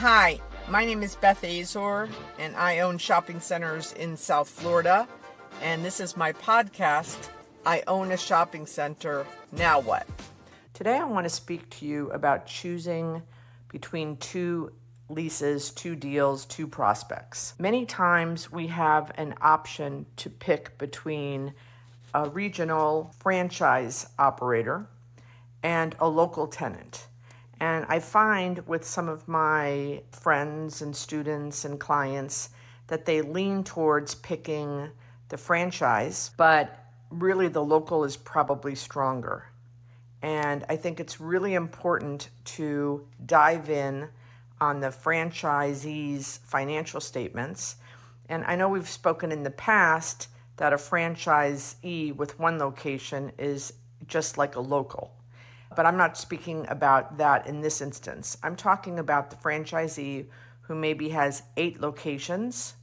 Hi, my name is Beth Azor, and I own shopping centers in South Florida. And this is my podcast, I Own a Shopping Center, Now What? Today I want to speak to you about choosing between two leases, two deals, two prospects. Many times we have an option to pick between a regional franchise operator and a local tenant. And I find with some of my friends and students and clients that they lean towards picking the franchise, but really the local is probably stronger. And I think it's really important to dive in on the franchisee's financial statements. And I know we've spoken in the past that a franchisee with one location is just like a local. But I'm not speaking about that in this instance. I'm talking about the franchisee who maybe has 8 locations,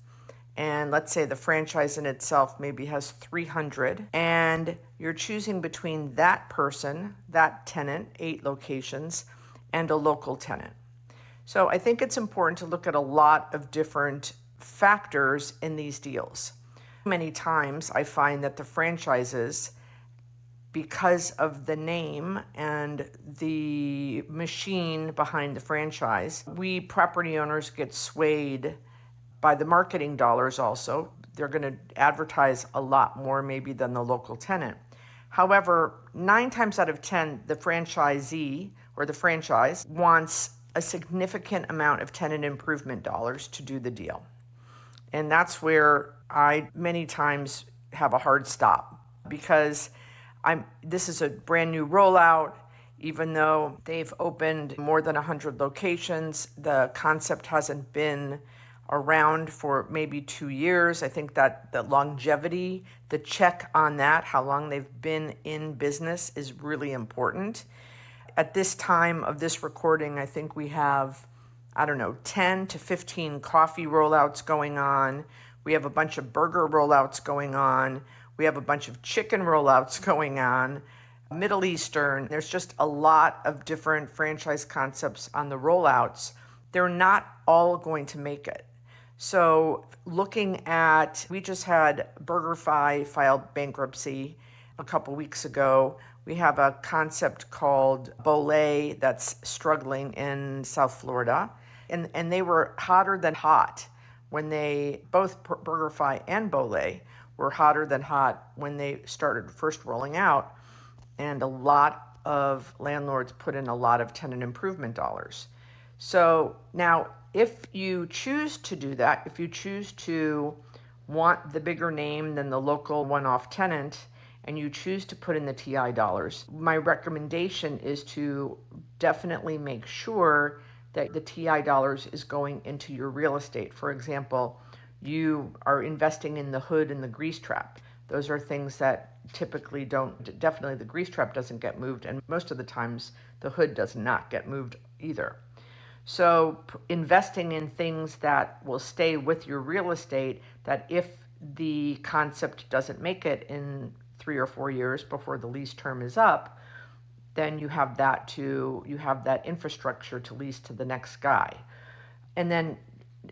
and let's say the franchise in itself maybe has 300, and you're choosing between that person, that tenant, 8 locations, and a local tenant. So I think it's important to look at a lot of different factors in these deals. Many times I find that the franchises, because of the name and the machine behind the franchise, we property owners get swayed by the marketing dollars also. They're going to advertise a lot more maybe than the local tenant. However, 9 times out of 10, the franchisee or the franchise wants a significant amount of tenant improvement dollars to do the deal. And that's where I many times have a hard stop, because this is a brand new rollout. Even though they've opened more than 100 locations, the concept hasn't been around for maybe 2 years. I think that the longevity, the check on that, how long they've been in business, is really important. At this time of this recording, I think we have, 10 to 15 coffee rollouts going on. We have a bunch of burger rollouts going on. We have a bunch of chicken rollouts going on, Middle Eastern. There's just a lot of different franchise concepts on the rollouts. They're not all going to make it. So we just had BurgerFi filed bankruptcy a couple weeks ago. We have a concept called Bolé that's struggling in South Florida. And they were hotter than hot when both BurgerFi and Bolé were hotter than hot when they started first rolling out, and a lot of landlords put in a lot of tenant improvement dollars. So now, if you choose to do that, if you choose to want the bigger name than the local one-off tenant, and you choose to put in the TI dollars, my recommendation is to definitely make sure that the TI dollars is going into your real estate. For example, you are investing in the hood and the grease trap. Those are things that typically definitely the grease trap doesn't get moved, and most of the times the hood does not get moved either. So investing in things that will stay with your real estate, that if the concept doesn't make it in 3 or 4 years before the lease term is up, then you have that infrastructure to lease to the next guy. And then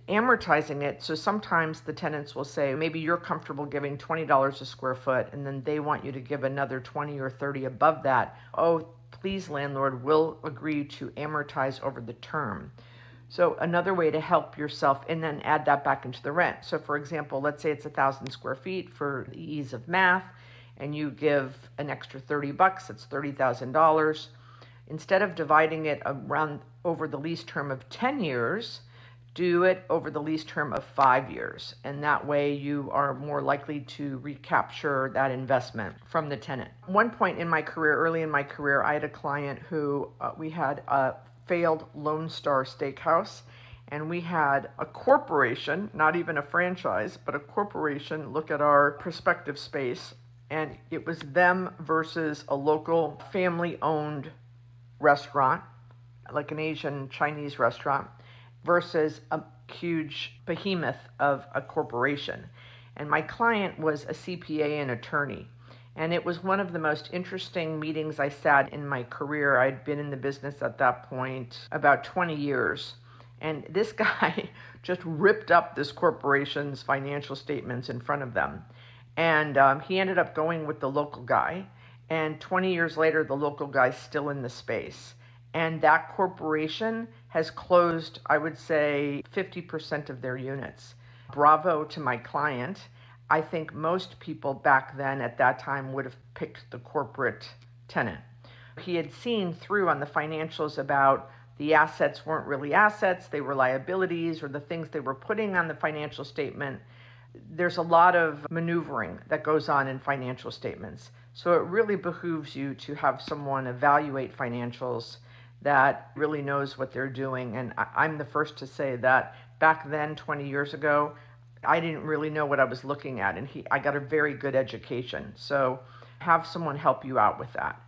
amortizing it. So sometimes the tenants will say, maybe you're comfortable giving $20 a square foot, and then they want you to give another 20 or 30 above that. Oh, please, landlord, we'll agree to amortize over the term. So another way to help yourself, and then add that back into the rent. So for example, let's say it's 1,000 square feet for the ease of math, and you give an extra $30, that's $30,000. Instead of dividing it around over the lease term of 10 years, do it over the lease term of 5 years. And that way you are more likely to recapture that investment from the tenant. One point in my career, early in my career, I had a client who we had a failed Lone Star Steakhouse, and we had a corporation, not even a franchise, but a corporation look at our prospective space, and it was them versus a local family-owned restaurant, like an Asian Chinese restaurant, versus a huge behemoth of a corporation. And my client was a CPA and attorney. And it was one of the most interesting meetings I sat in my career. I'd been in the business at that point about 20 years. And this guy just ripped up this corporation's financial statements in front of them. And he ended up going with the local guy. And 20 years later, the local guy's still in the space. And that corporation has closed, I would say, 50% of their units. Bravo to my client. I think most people back then at that time would have picked the corporate tenant. He had seen through on the financials about the assets weren't really assets, they were liabilities, or the things they were putting on the financial statement. There's a lot of maneuvering that goes on in financial statements. So it really behooves you to have someone evaluate financials that really knows what they're doing. And I'm the first to say that back then, 20 years ago, I didn't really know what I was looking at. And I got a very good education. So have someone help you out with that.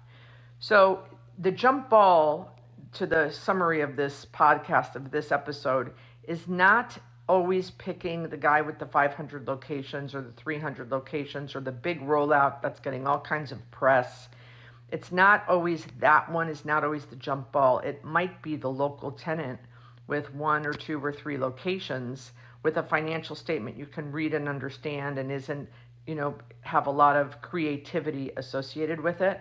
So the jump ball to the summary of this podcast, of this episode, is not always picking the guy with the 500 locations or the 300 locations or the big rollout that's getting all kinds of press. It's not always, that one is not always the jump ball. It might be the local tenant with 1 or 2 or 3 locations with a financial statement you can read and understand and isn't, have a lot of creativity associated with it.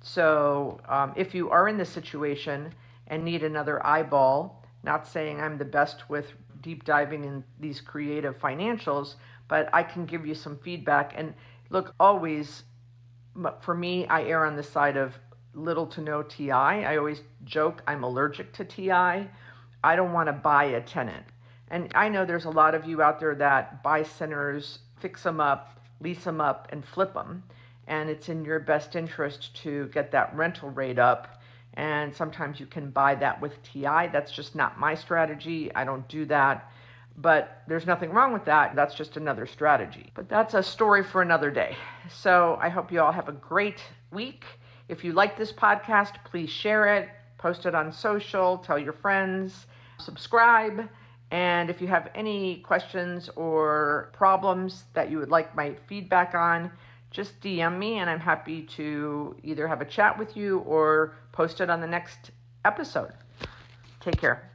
So if you are in this situation and need another eyeball, not saying I'm the best with deep diving in these creative financials, but I can give you some feedback. And look, always, for me, I err on the side of little to no TI. I always joke I'm allergic to TI. I don't want to buy a tenant. And I know there's a lot of you out there that buy centers, fix them up, lease them up, and flip them. And it's in your best interest to get that rental rate up. And sometimes you can buy that with TI. That's just not my strategy. I don't do that. But there's nothing wrong with that. That's just another strategy. But that's a story for another day. So I hope you all have a great week. If you like this podcast, please share it, post it on social, tell your friends, subscribe. And if you have any questions or problems that you would like my feedback on, just DM me and I'm happy to either have a chat with you or post it on the next episode. Take care.